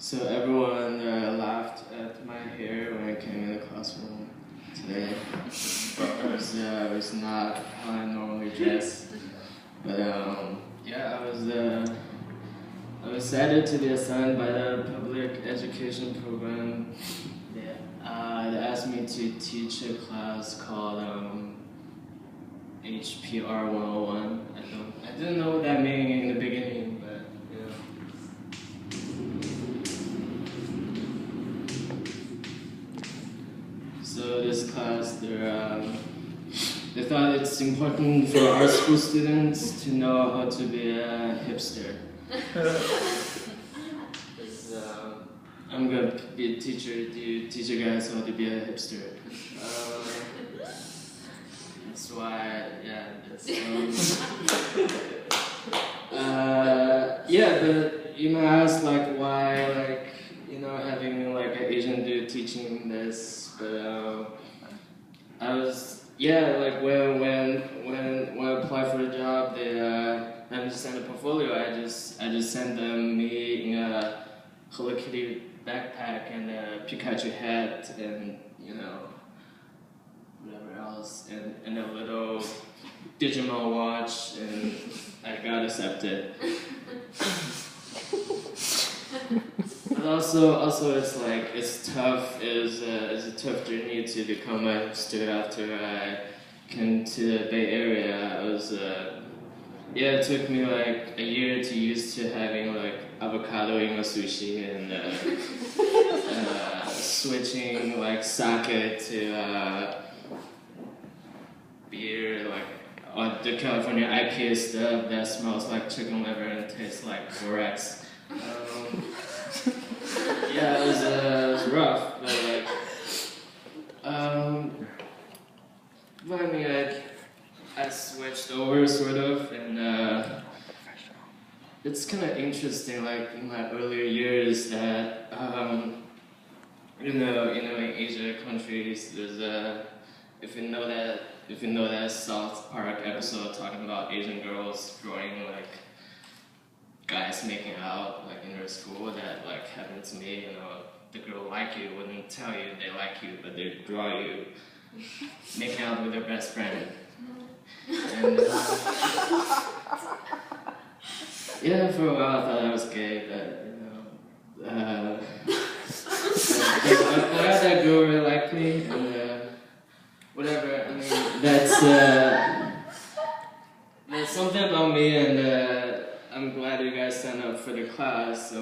So everyone laughed at my hair when I came in the classroom today. Because it was not how I normally dress. But yeah, I was excited to be assigned by the public education program. They asked me to teach a class called HPR-101. I didn't know what that meant in the beginning, but yeah. So this class, they thought it's important for our school students to know how to be a hipster. I'm gonna be a teacher to teach you guys how to be a hipster. That's why, yeah. Yeah, but you might ask like why, like having like an Asian dude teaching this, but I was like when I applied for the job, they had me send a portfolio. I just sent them me in a Hello Kitty backpack and a Pikachu hat and whatever else and a little Digimon watch, and I got accepted. But also it's tough. It's a tough journey to become a hipster after I came to the Bay Area. It took me like a year to used to having like avocado in my sushi and switching like sake to beer, like the California IPA stuff that smells like chicken liver and tastes like borax. Yeah, it was rough, but but I mean, I switched over sort of, and it's kind of interesting. Like in my earlier years, that in Asia countries, there's if you know that South Park episode talking about Asian girls drawing like guys making out like in their school, that like happened to me. The girl like you wouldn't tell you they like you, but they draw you making out with their best friend. And yeah, for a while I thought I was gay, but I'm glad that girl really liked me, and whatever. I mean, that's something about me, and I'm glad you guys signed up for the class. So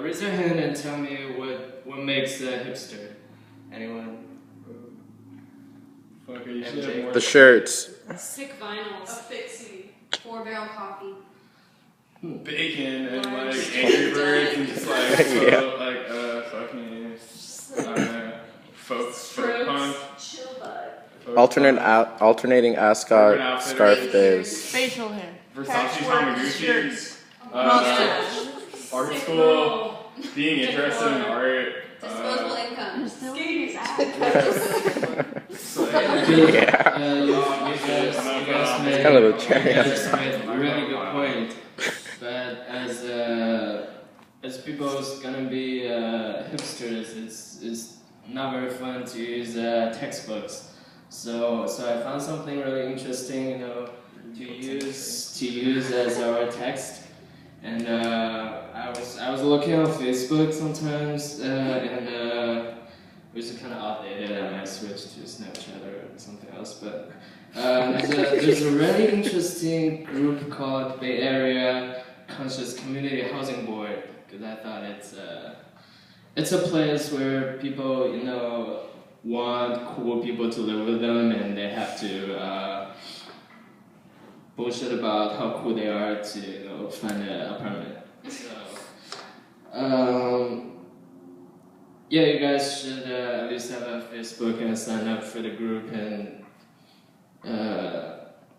raise your hand and tell me what makes a hipster. Anyone? The shirts. Sick vinyls. A fixie. 4-barrel coffee. Bacon and like Angry Birds and just like fucking folk punk. Alternating ascot scarf days. Facial hair. Versace Tamaguchi. Art school. Being interested in art. Disposable income. Skating It's kind of a cherry on top. A really good point. But as people's gonna be hipsters, it's not very fun to use textbooks. So I found something really interesting, to use as our text. And I was looking on Facebook sometimes, and it was kind of outdated, and I switched to Snapchat or something else. But there's a really interesting group called Bay Area Conscious Community Housing Board, because I thought it's a place where people want cool people to live with them, and they have to bullshit about how cool they are to find an apartment. So yeah, you guys should at least have a Facebook and sign up for the group, and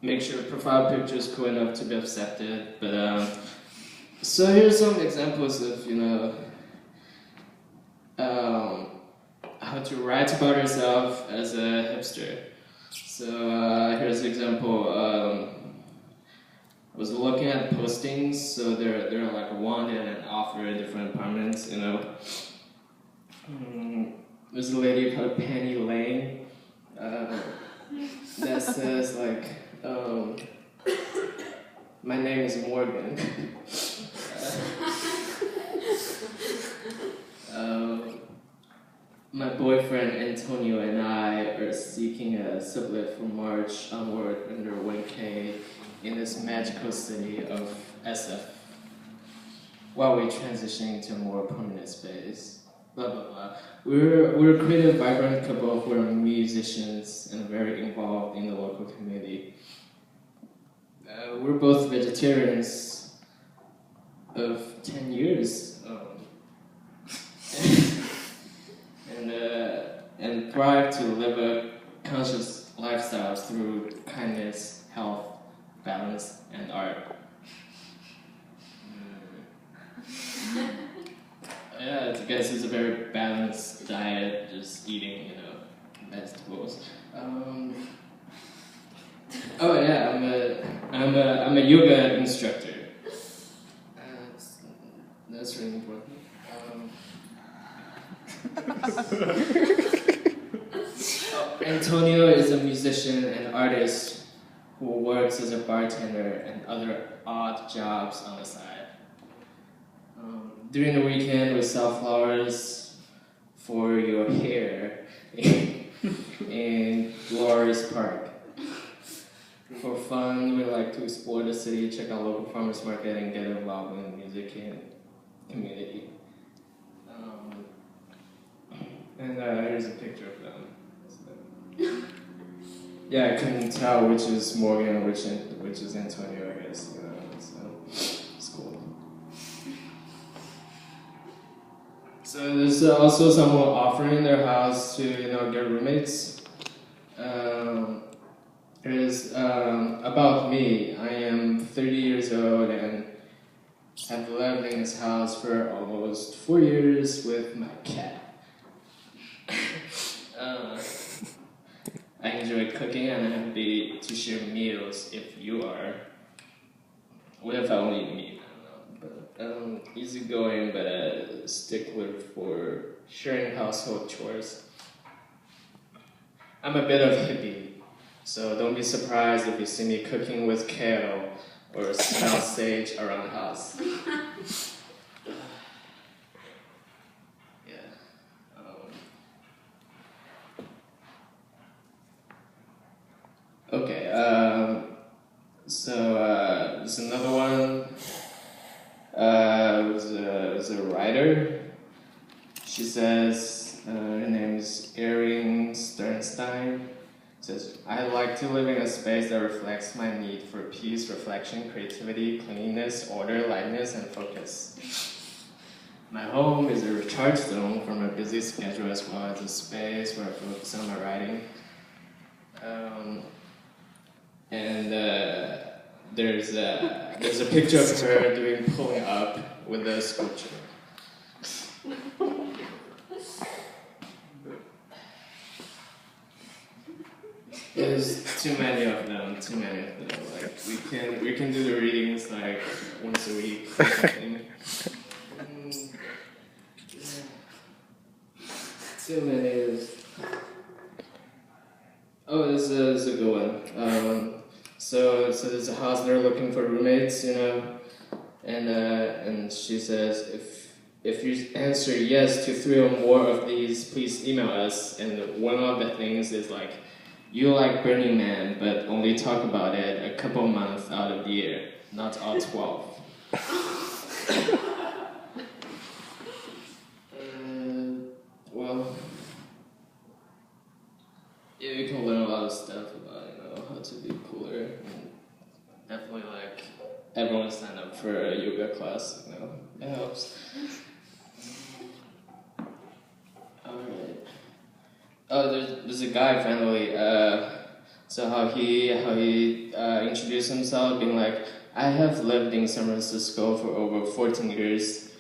make sure profile picture is cool enough to be accepted. But so here's some examples of how to write about yourself as a hipster. So here's an example. was looking at postings, so they're like wanted and offered different apartments, you know. There's a lady called Penny Lane that says like, my name is Morgan. My boyfriend Antonio and I are seeking a sublet from March onward under 1K in this magical city of SF while we transition into a more permanent space. Blah blah blah. We're a creative, vibrant couple who are musicians and very involved in the local community. We're both vegetarians of 10 years. And thrive to live a conscious lifestyle through kindness, health, balance, and art. Yeah, I guess it's a very balanced diet, just eating, you know, vegetables. Oh yeah, I'm a yoga instructor. That's really important. Antonio is a musician and artist who works as a bartender and other odd jobs on the side. During the weekend, we sell flowers for your hair in Glorious Park. For fun, we like to explore the city, check out local farmers market, and get involved in the music and community. And here's a picture of them. Yeah, I couldn't tell which is Morgan and which is Antonio, I guess. You know, so it's cool. So there's also someone offering their house to, you know, get roommates. It is about me. I am 30 years old and have lived in this house for almost 4 years with my cat. I enjoy cooking and I'm happy to share meals if you are. With only me, I don't know. But easygoing, but a stickler for sharing household chores. I'm a bit of a hippie, so don't be surprised if you see me cooking with kale or smell sage around the house. Okay, so there's another one. It was a writer. She says, her name is Erin Sternstein. Says, I like to live in a space that reflects my need for peace, reflection, creativity, cleanliness, order, lightness, and focus. My home is a recharge zone from a busy schedule as well as a space where I focus on my writing. And there's a picture of her doing pulling up with a sculpture. There's too many of them. Like we can do the readings like once a week. Or something. Too many is. Oh, this is a good one. So there's a house they're looking for roommates, you know, and she says if you answer yes to 3 or more of these, please email us. And one of the things is like, you like Burning Man, but only talk about it a couple months out of the year, not all 12. Well, yeah, you can learn a lot of stuff about, you know, how to be cooler. And definitely, like, everyone sign up for a yoga class, you know, it helps. Alright. Oh, there's a guy finally. So how he introduced himself, being like, I have lived in San Francisco for over 14 years,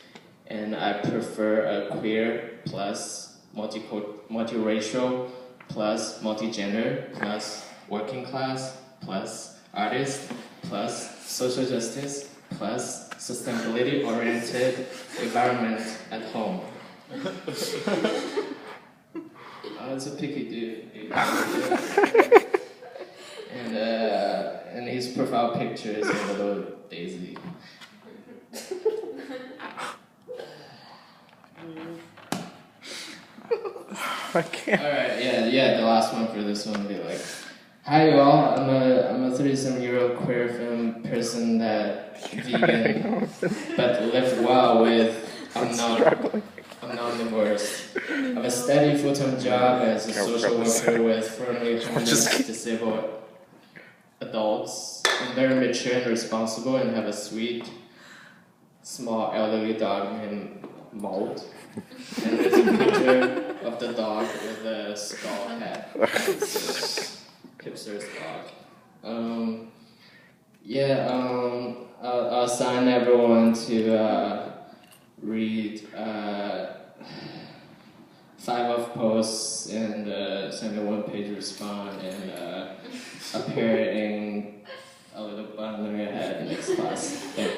and I prefer a queer plus multiracial plus multigender plus working class plus artist plus social justice plus sustainability-oriented environment at home. It's a picky dude. And his profile picture is a little daisy. I can't. Alright, yeah, the last one for this one would be like, hi y'all, I'm a 37-year-old queer film person that vegan, but live well with I'm not divorced. I have a steady full-time job as a social worker with formerly homeless disabled adults. I'm very mature and responsible and have a sweet, small elderly dog named Mold. And there's a picture of the dog with a skull hat. Hipster's dog. I'll assign everyone to read 5 of posts and send a 1-page response and appear in a little bundle ahead next class. Thank you.